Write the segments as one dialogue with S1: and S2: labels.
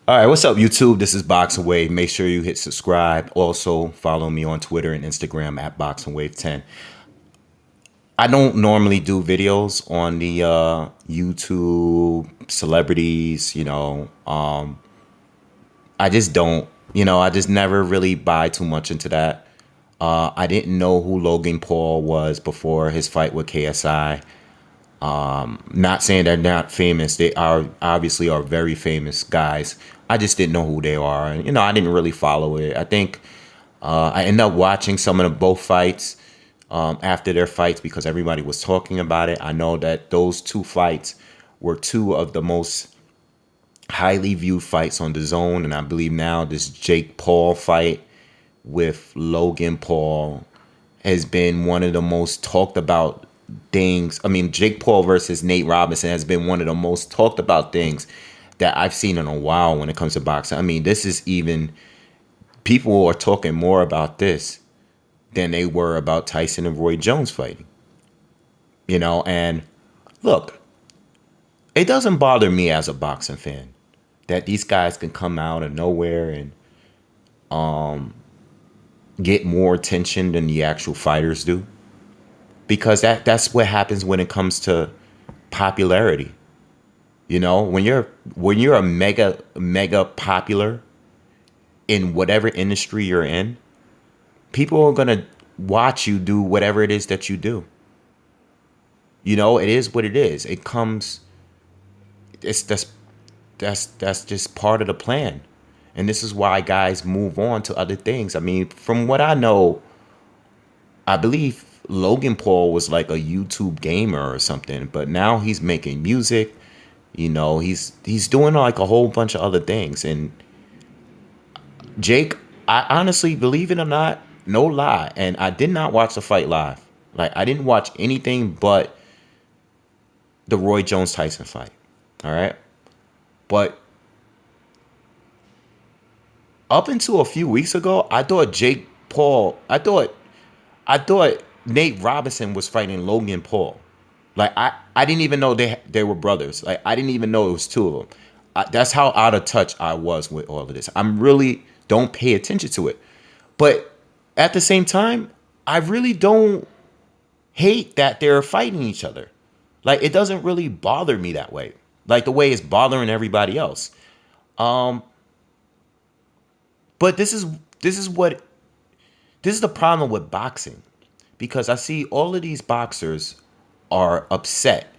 S1: All right, what's up, YouTube? This is BoxingWave. Make sure you hit subscribe. Also, follow me on Twitter and Instagram at BoxingWave10. I don't normally do videos on the YouTube celebrities, I just don't, I just never really buy too much into that. I didn't know who Logan Paul was before his fight with KSI. Not saying they're not famous. They are obviously are very famous guys. I just didn't know who they are. And, I didn't really follow it. I think I ended up watching some of the both fights after their fights because everybody was talking about it. I know that those two fights were two of the most highly viewed fights on the zone. And I believe now this Jake Paul fight with Logan Paul has been one of the most talked about things. I mean, Jake Paul versus Nate Robinson has been one of the most talked about things that I've seen in a while when it comes to boxing. I mean, this is even, people are talking more about this than they were about Tyson and Roy Jones fighting. And look, it doesn't bother me as a boxing fan that these guys can come out of nowhere and get more attention than the actual fighters do. Because that's what happens when it comes to popularity. When you're a mega popular in whatever industry you're in, people are gonna watch you do whatever it is that you do. It is what it is. It comes. It's that's just part of the plan, and this is why guys move on to other things. I mean, from what I know, I believe Logan Paul was like a YouTube gamer or something, but now he's making music. He's doing like a whole bunch of other things. And Jake, I honestly, believe it or not, no lie, and I did not watch the fight live. Like, I didn't watch anything but the Roy Jones Tyson fight. All right, but up until a few weeks ago, I thought Nate Robinson was fighting Logan Paul. Like, I didn't even know they were brothers. Like, I didn't even know it was two of them. That's how out of touch I was with all of this. I'm really don't pay attention to it. But at the same time, I really don't hate that they're fighting each other. Like, it doesn't really bother me that way. Like the way it's bothering everybody else. But this is the problem with boxing. Because I see all of these boxers are upset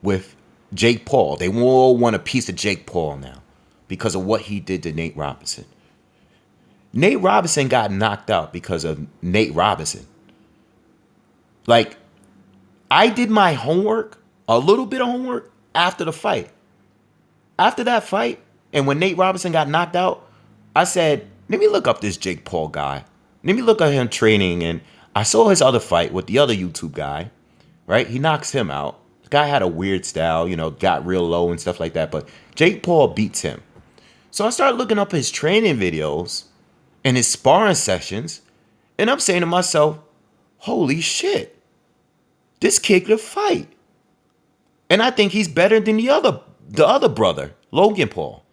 S1: with Jake Paul. They all want a piece of Jake Paul now because of what he did to Nate Robinson. Nate Robinson got knocked out because of Nate Robinson. Like, I did my homework, a little bit of homework, after the fight. After that fight, and when Nate Robinson got knocked out, I said, let me look up this Jake Paul guy. Let me look at him training. And I saw his other fight with the other YouTube guy, right? He knocks him out. The guy had a weird style, got real low and stuff like that. But Jake Paul beats him. So I started looking up his training videos and his sparring sessions. And I'm saying to myself, holy shit, this kid could fight. And I think he's better than the other brother, Logan Paul.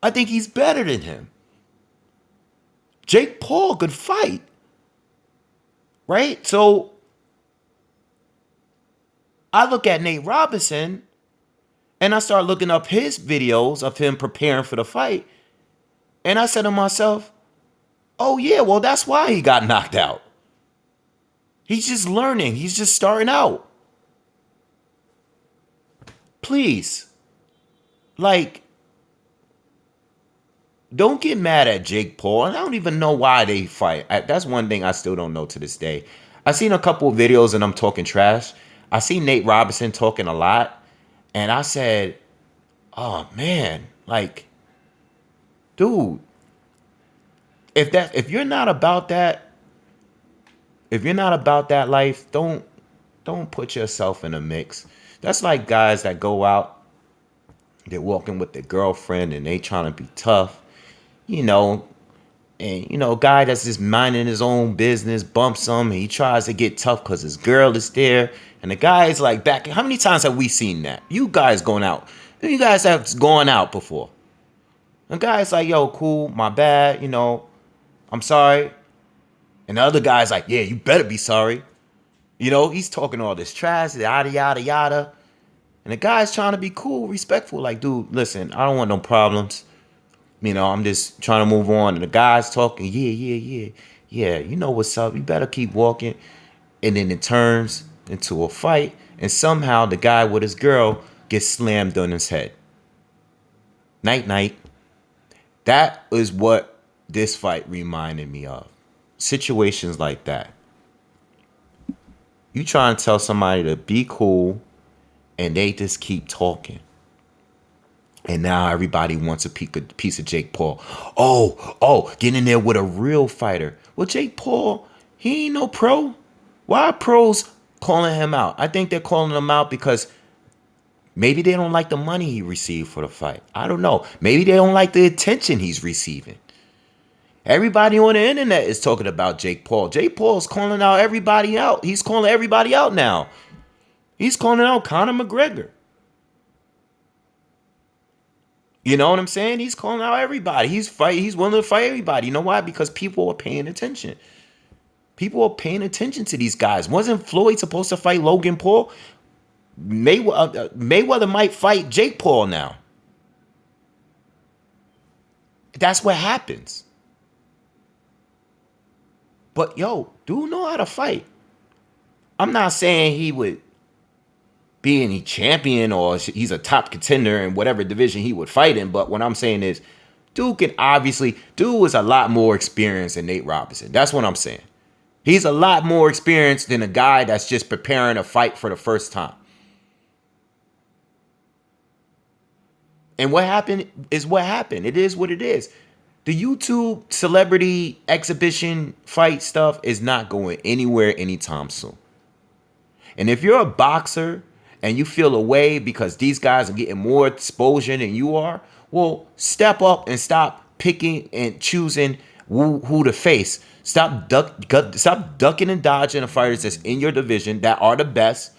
S1: I think he's better than him. Jake Paul could fight. Right? So I look at Nate Robinson and I start looking up his videos of him preparing for the fight. And I said to myself, oh yeah, well, that's why he got knocked out. He's just learning. He's just starting out. Please, like, don't get mad at Jake Paul. And I don't even know why they fight. That's one thing I still don't know to this day. I've seen a couple of videos and I'm talking trash. I see Nate Robinson talking a lot. And I said, oh man, like, dude, if you're not about that life, don't put yourself in a mix. That's like guys that go out, they're walking with their girlfriend and they trying to be tough, and guy that's just minding his own business bumps him and he tries to get tough because his girl is there, and the guy is like back. How many times have we seen that? You guys have gone out before. The guy's like, yo, cool, my bad, I'm sorry. And the other guy's like, yeah, you better be sorry. He's talking all this trash, yada, yada, yada. And the guy's trying to be cool, respectful. Like, dude, listen, I don't want no problems. I'm just trying to move on. And the guy's talking, yeah, yeah, yeah. Yeah, you know what's up. You better keep walking. And then it turns into a fight. And somehow the guy with his girl gets slammed on his head. Night, night. That is what this fight reminded me of. Situations like that. You try and tell somebody to be cool, and they just keep talking. And now everybody wants a piece of Jake Paul. Get in there with a real fighter. Well, Jake Paul, he ain't no pro. Why are pros calling him out? I think they're calling him out because maybe they don't like the money he received for the fight. I don't know. Maybe they don't like the attention he's receiving. Everybody on the internet is talking about Jake Paul. Jake Paul's calling out everybody out. He's calling everybody out now. He's calling out Conor McGregor. You know what I'm saying? He's calling out everybody. He's willing to fight everybody. You know why? Because people are paying attention. People are paying attention to these guys. Wasn't Floyd supposed to fight Logan Paul? Mayweather might fight Jake Paul now. That's what happens. But yo, dude know how to fight. I'm not saying he would be any champion or he's a top contender in whatever division he would fight in. But what I'm saying is, dude is a lot more experienced than Nate Robinson. That's what I'm saying. He's a lot more experienced than a guy that's just preparing a fight for the first time. And what happened is what happened. It is what it is. The YouTube celebrity exhibition fight stuff is not going anywhere anytime soon. And if you're a boxer and you feel away because these guys are getting more exposure than you are, well, step up and stop picking and choosing who to face. Stop ducking and dodging the fighters that's in your division that are the best.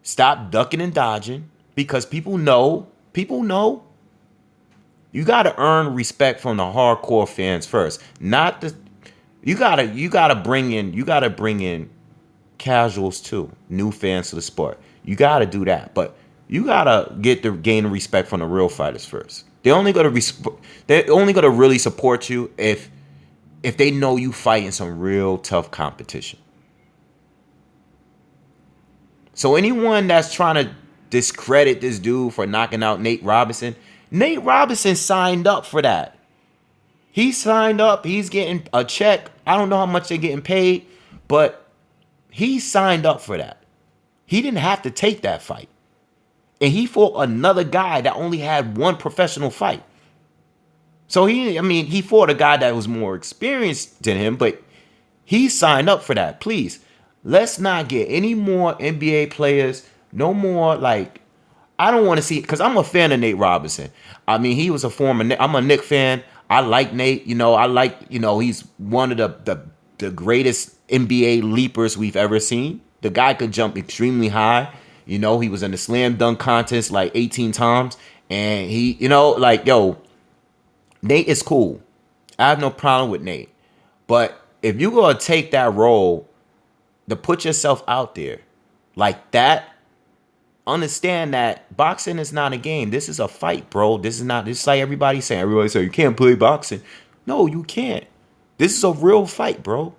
S1: Stop ducking and dodging because people know. You gotta earn respect from the hardcore fans first. Not the you gotta bring in casuals too, new fans to the sport. You gotta do that, but you gotta gain respect from the real fighters first. They're only gonna really support you if they know you fight in some real tough competition. So anyone that's trying to discredit this dude for knocking out Nate Robinson signed up for that. He signed up. He's getting a check. I don't know how much they're getting paid, but he signed up for that. He didn't have to take that fight. And he fought another guy that only had one professional fight. So he fought a guy that was more experienced than him, but he signed up for that. Please, let's not get any more NBA players. No more, I don't want to see, because I'm a fan of Nate Robinson. He was I'm a Knick fan. I like Nate. He's one of the greatest NBA leapers we've ever seen. The guy could jump extremely high. He was in the slam dunk contest 18 times. And Nate is cool. I have no problem with Nate. But if you're going to take that role to put yourself out there like that, understand that boxing is not a game. This is a fight, bro. This is like everybody's saying. Everybody say you can't play boxing. No, you can't. This is a real fight, bro.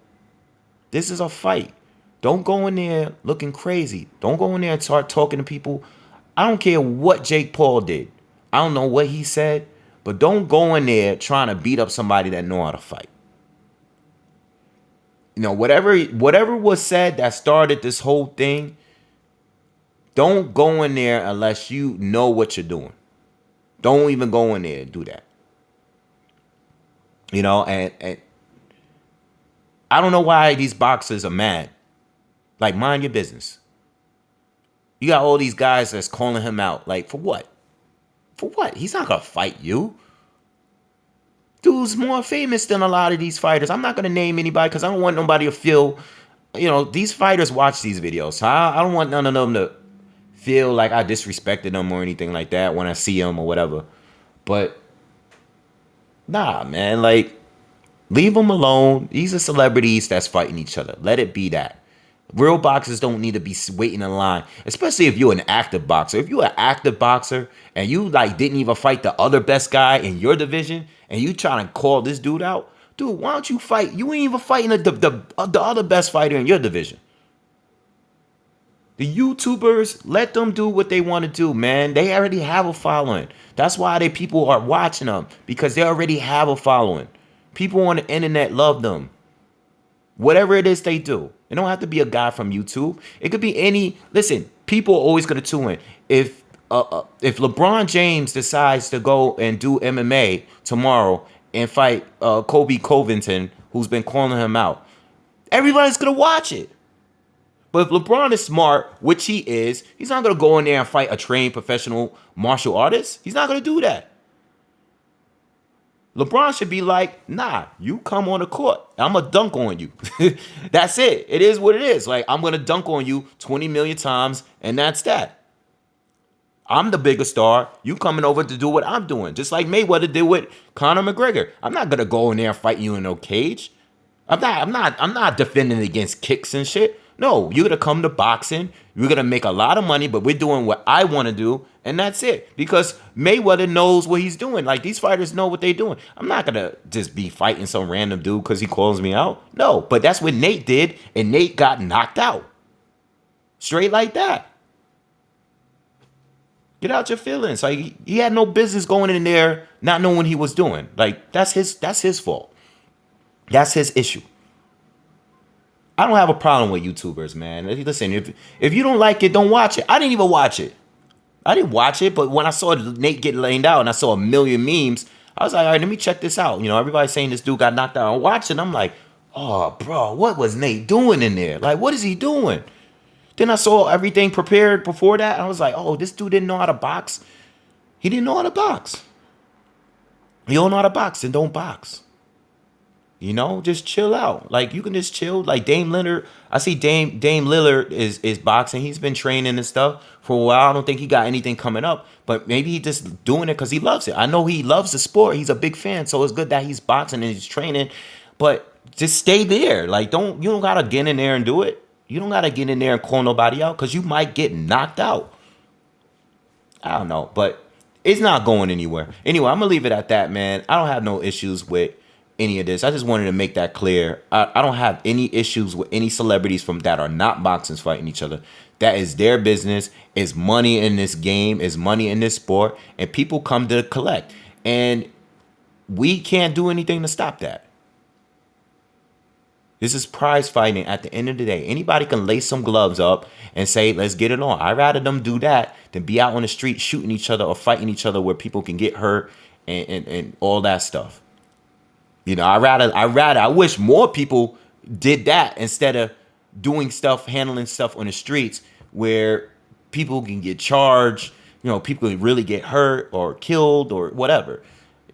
S1: This is a fight. Don't go in there looking crazy. Don't go in there and start talking to people. I don't care what Jake Paul did. I don't know what he said, but don't go in there trying to beat up somebody that know how to fight. Whatever was said that started this whole thing, don't go in there unless you know what you're doing. Don't even go in there and do that. And I don't know why these boxers are mad. Mind your business. You got all these guys that's calling him out. For what? For what? He's not going to fight you. Dude's more famous than a lot of these fighters. I'm not going to name anybody because I don't want nobody to feel, these fighters watch these videos. So I don't want none of them to feel like I disrespected them or anything like that when I see them or whatever. But Nah, man. Like, leave them alone. These are celebrities that's fighting each other. Let it be that. Real boxers don't need to be waiting in line, especially if you're an active boxer. If you're an active boxer and you like didn't even fight the other best guy in your division, and you trying to call this dude out, dude, why don't you fight? You ain't even fighting the other best fighter in your division. The YouTubers, let them do what they want to do, man. They already have a following. That's why they people are watching them, because they already have a following. People on the internet love them. Whatever it is they do. It don't have to be a guy from YouTube. It could be any. Listen, people are always gonna tune in. If LeBron James decides to go and do MMA tomorrow and fight Kobe Covington, who's been calling him out, everybody's gonna watch it. But if LeBron is smart, which he is, he's not gonna go in there and fight a trained professional martial artist. He's not gonna do that. LeBron should be like, nah, you come on the court. I'm going to dunk on you. That's it. It is what it is. Like, I'm going to dunk on you 20 million times, and that's that. I'm the bigger star. You coming over to do what I'm doing. Just like Mayweather did with Conor McGregor. I'm not going to go in there and fight you in no cage. I'm not defending against kicks and shit. No, you're gonna come to boxing. You're gonna make a lot of money, but we're doing what I want to do, and that's it. Because Mayweather knows what he's doing. Like, these fighters know what they're doing. I'm not gonna just be fighting some random dude because he calls me out. No, but that's what Nate did, and Nate got knocked out. Straight like that. Get out your feelings. Like, he had no business going in there not knowing what he was doing. Like, that's his fault. That's his issue. I don't have a problem with YouTubers, man. Listen, if you don't like it, don't watch it. I didn't even watch it. I didn't watch it, but when I saw Nate get laid out and I saw a million memes, I was like, all right, let me check this out. You know, everybody's saying this dude got knocked out. I watched it, and I'm like, oh, bro, what was Nate doing in there? Like, what is he doing? Then I saw everything prepared before that. I was like, oh, this dude didn't know how to box. He didn't know how to box. You don't know how to box, then don't box. You know, just chill out. Like, you can just chill. Like Dame Lillard, I see Dame Lillard is boxing. He's been training and stuff for a while. I don't think he got anything coming up, but maybe he just doing it because he loves it. I know he loves the sport. He's a big fan, so it's good that he's boxing and he's training. But just stay there. Like, you don't gotta get in there and do it. You don't gotta get in there and call nobody out because you might get knocked out. I don't know, but it's not going anywhere. Anyway, I'm gonna leave it at that, man. I don't have no issues with any of this. I just wanted to make that clear. I don't have any issues with any celebrities from that are not boxers fighting each other. That is their business. It's money in this game. It's money in this sport, and people come to collect. And we can't do anything to stop that. This is prize fighting at the end of the day. Anybody can lace some gloves up and say, let's get it on. I'd rather them do that than be out on the street shooting each other or fighting each other where people can get hurt and all that stuff. You know, I wish more people did that instead of doing stuff, handling stuff on the streets where people can get charged, you know, people can really get hurt or killed or whatever.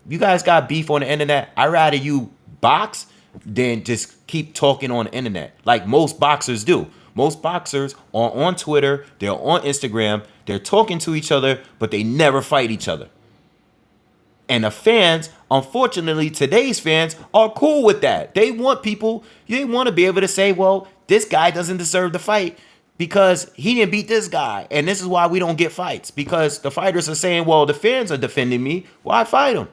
S1: You guys got beef on the internet. I'd rather you box than just keep talking on the internet like most boxers do. Most boxers are on Twitter, they're on Instagram, they're talking to each other, but they never fight each other. And the fans, unfortunately, today's fans are cool with that. They want to be able to say, well, this guy doesn't deserve the fight because he didn't beat this guy. And this is why we don't get fights. Because the fighters are saying, well, the fans are defending me. Why fight them?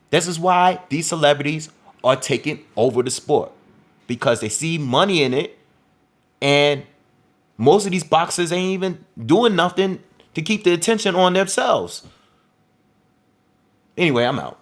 S1: This is why these celebrities are taking over the sport. Because they see money in it. And most of these boxers ain't even doing nothing to keep the attention on themselves. Anyway, I'm out.